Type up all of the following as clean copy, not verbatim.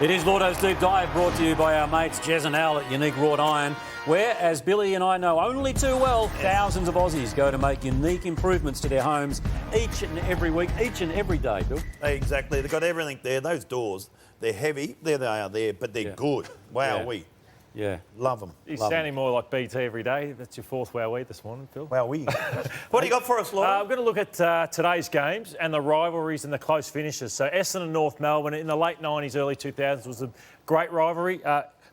It is Lordo's Deep Dive, brought to you by our mates Jez and Al at Unique Wrought Iron, where, as Billy and I know only too well, thousands of Aussies go to make unique improvements to their homes each and every week, each and every day, Bill. Exactly. They've got everything there. Those doors, they're heavy. There they are there, but they're good. Wow, Yeah. Love them. You're sounding more like BT every day. That's your fourth wow-wee this morning, Phil. Wow-wee. What do you got for us, Lloyd? I'm going to look at today's games and the rivalries and the close finishes. So Essendon and North Melbourne in the late 90s, early 2000s was a great rivalry.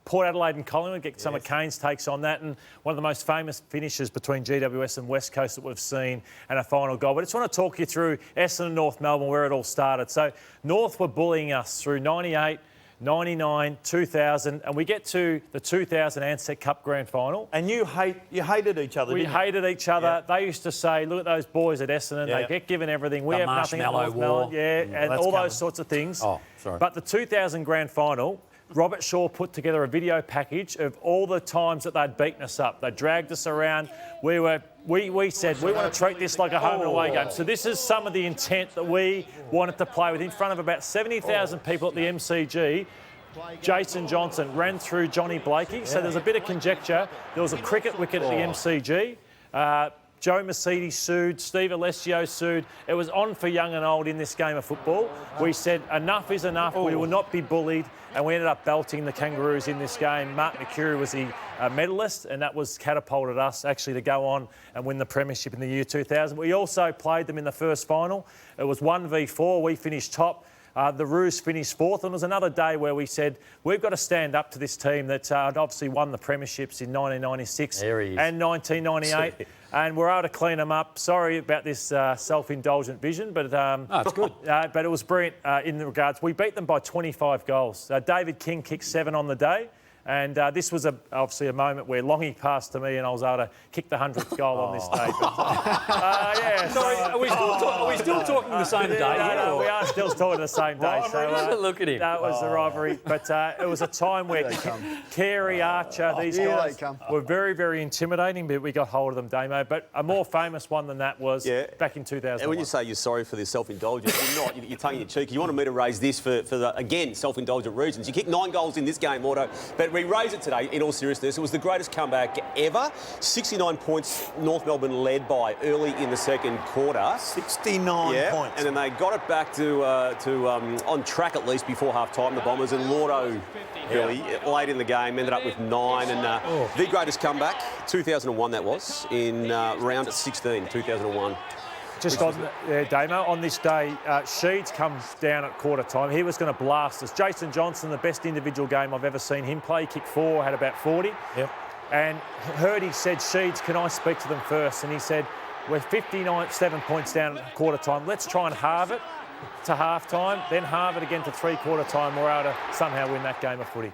Port Adelaide and Collingwood, get some of Kane's takes on that, and one of the most famous finishes between GWS and West Coast that we've seen, and a final goal. But I just want to talk you through Essendon and North Melbourne, where it all started. So North were bullying us through 98, 99, 2000, and we get to the 2000 Ansett Cup Grand Final. And you hated each other, We hated each other. Yeah. They used to say, look at those boys at Essendon, they get given everything. We have nothing at North Melbourne. And all those sorts of things. Oh, sorry. But the 2000 Grand Final, Robert Shaw put together a video package of all the times that they'd beaten us up. They dragged us around. We said, we want to treat this like a home and away game. So this is some of the intent that we wanted to play with. In front of about 70,000 people at the MCG, Jason Johnson ran through Johnny Blakey. So there's a bit of conjecture. There was a cricket wicket at the MCG. Joe Mercedes sued, Steve Alessio sued. It was on for young and old in this game of football. We said enough is enough. We will not be bullied. And we ended up belting the Kangaroos in this game. Mark McCurry was the medalist, and that was catapulted us actually to go on and win the premiership in the year 2000. We also played them in the first final. It was 1v4. We finished top. The Roos finished fourth, and it was another day where we said, we've got to stand up to this team that had obviously won the premierships in 1996 and 1998, and we're able to clean them up. Sorry about this self-indulgent vision, but it's good. But it was brilliant in the regards. We beat them by 25 goals. David King kicked 7 on the day. And this was obviously a moment where Longy passed to me and I was able to kick the 100th goal on this day. But, Sorry, are we still talking the same day? No, we are still talking the same day. So look at him. That was the rivalry. But it was a time where Carey, Archer, these guys were very, very intimidating, but we got hold of them, Damo. But a more famous one than that was back in 2001. And when you say you're sorry for this self-indulgence, you're not. You're tongue in cheek. You wanted me to raise this for the, again, self-indulgent reasons. You kicked 9 goals in this game, Auto, but we raise it today, in all seriousness. It was the greatest comeback ever. 69 points North Melbourne led by early in the second quarter. 69 points. And then they got it back to on track at least before half-time, the Bombers. And Lordo, Billy, late in the game, ended up with 9. And the greatest comeback, 2001 that was, in round 16, 2001. Just on Damo, on this day, Sheeds comes down at quarter time. He was going to blast us. Jason Johnson, the best individual game I've ever seen him play. He kicked 4, had about 40. Yep. And Hurdy said, Sheeds, can I speak to them first? And he said, we're 7 points down at quarter time. Let's try and halve it to half time, then halve it again to 3/4 time. We're able to somehow win that game of footy.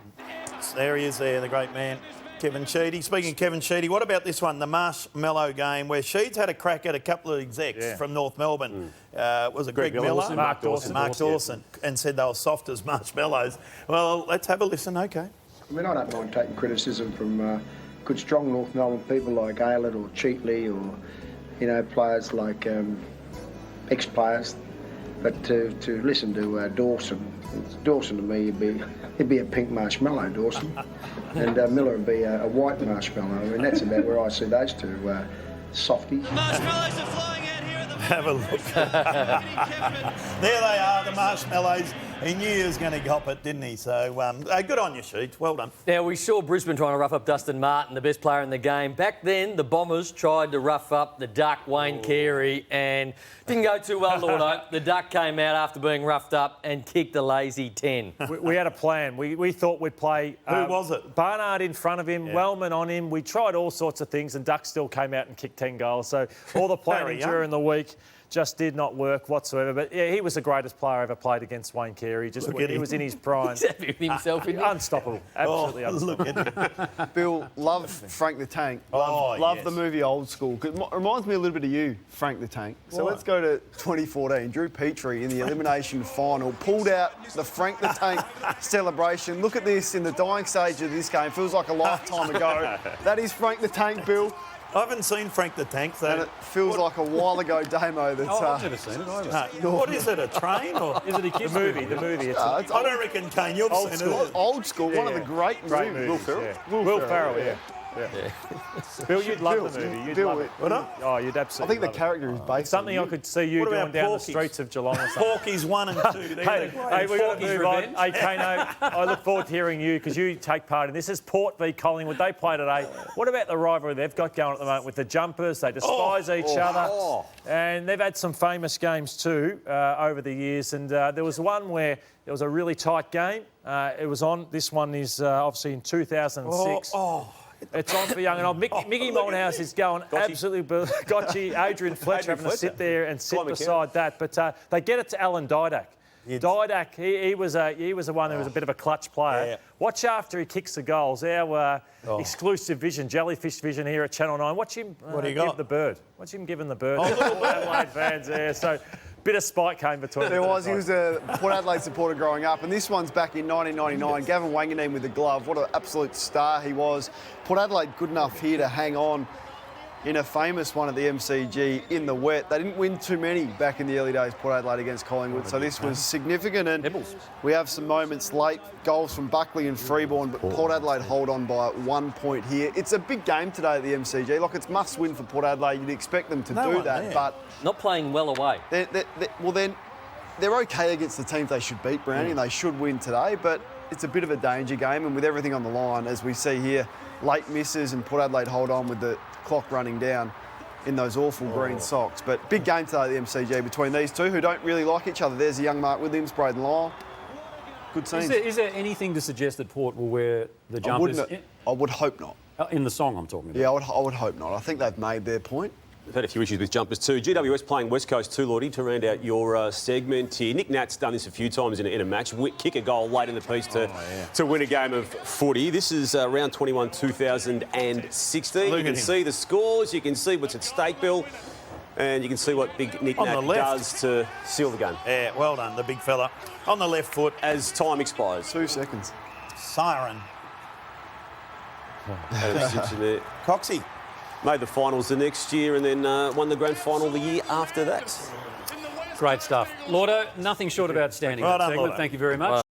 There he is there, the great man. Kevin Sheedy. Speaking of Kevin Sheedy, what about this one, the Marshmallow game, where Sheeds had a crack at a couple of execs from North Melbourne. Was it Greg Miller? Mark Dawson. And said they were soft as marshmallows. Well, let's have a listen, OK. I mean, I don't mind taking criticism from good, strong North Melbourne people like Aylett or Cheatley or, you know, players like ex-players. But to listen to Dawson to me, he'd be a pink marshmallow, Dawson. And Miller would be a white marshmallow. I mean, that's about where I see those two softies. Marshmallows are flying out here at the Have a look. There they are, the marshmallows. He knew he was going to cop it, didn't he? So good on you, Sheets. Well done. Now, we saw Brisbane trying to rough up Dustin Martin, the best player in the game. Back then, the Bombers tried to rough up the Duck, Wayne Carey, and didn't go too well, Lordo. The Duck came out after being roughed up and kicked a lazy 10. We had a plan. We thought we'd play... Who was it? Barnard in front of him, Wellman on him. We tried all sorts of things, and Duck still came out and kicked 10 goals. So all the planning during the week just did not work whatsoever. But, yeah, he was the greatest player I ever played against Wayne Carey. He was in his prime. He's happy with himself. Unstoppable. Absolutely unstoppable. Look at him. Bill, love Frank the Tank. Love the movie Old School. It reminds me a little bit of you, Frank the Tank. So let's go to 2014. Drew Petrie in the elimination final pulled out the Frank the Tank celebration. Look at this in the dying stage of this game. Feels like a lifetime ago. That is Frank the Tank, Bill. I haven't seen Frank the Tank, though. And it feels like a while ago demo that's... Oh, I've never seen it either. What is it, a train? Or? Is it a kid's movie? The movie. It's I don't reckon, Kane, you've old seen school. it. Old school, one of the great movies. Will Ferrell? Yeah. Will Ferrell, yeah. Bill, you'd love the movie. You'd love it. Oh, you'd I absolutely think the love it. character is based Something I could see you What doing about down the Porky's? streets of Geelong or something. Porky's 1 and 2. Hey, we've got to move on. Hey, Kano, I look forward to hearing you because you take part in this. This is Port v Collingwood. They play today. What about the rivalry they've got going at the moment with the jumpers? They despise each other. And they've had some famous games too over the years. And there was one where it was a really tight game. It was on. This one is obviously in 2006. It's on for young and old. Mickey Malthouse is going absolutely... Gotchi, Adrian Fletcher having to sit there and sit beside that. But they get it to Alan Didak. Didak, he was the one who was a bit of a clutch player. Yeah. Watch after he kicks the goals. Our exclusive vision, Jellyfish Vision here at Channel 9. Watch him give the bird. Watch him giving the bird. Adelaide fans there. So... bit of spike came between them. There was. He was a Port Adelaide supporter growing up, and this one's back in 1999. Gavin Wanganeen with the glove. What an absolute star he was. Port Adelaide good enough here to hang on in a famous one at the MCG in the wet. They didn't win too many back in the early days, Port Adelaide against Collingwood, so this was significant. And we have some moments late, goals from Buckley and Freeborn, but Port Adelaide hold on by 1 point here. It's a big game today at the MCG. Like, it's must win for Port Adelaide. You'd expect them to do that, but... Not playing well away. They're okay against the teams they should beat, Brownie, and they should win today, but it's a bit of a danger game, and with everything on the line, as we see here, late misses and Port Adelaide hold on with the clock running down in those awful green socks. But big game today at the MCG between these two who don't really like each other. There's a young Mark Williams, Braden Lyle. Good scenes. Is there anything to suggest that Port will wear the jumpers? I would hope not. In the song I'm talking about. Yeah, I would hope not. I think they've made their point. We've had a few issues with jumpers too. GWS playing West Coast too, Lloydie, to round out your segment here. Nick Nat's done this a few times in a match. Kick a goal late in the piece to win a game of footy. This is round 21, 2016. You can see the scores. You can see what's at stake, Bill. And you can see what big Nick Nat does to seal the game. Yeah, well done, the big fella. On the left foot. As time expires. 2 seconds. Siren. Coxie. Made the finals the next year and then won the grand final the year after that. Great stuff. Lordo, nothing short of outstanding. Well done, segment. Lordo. Thank you very much.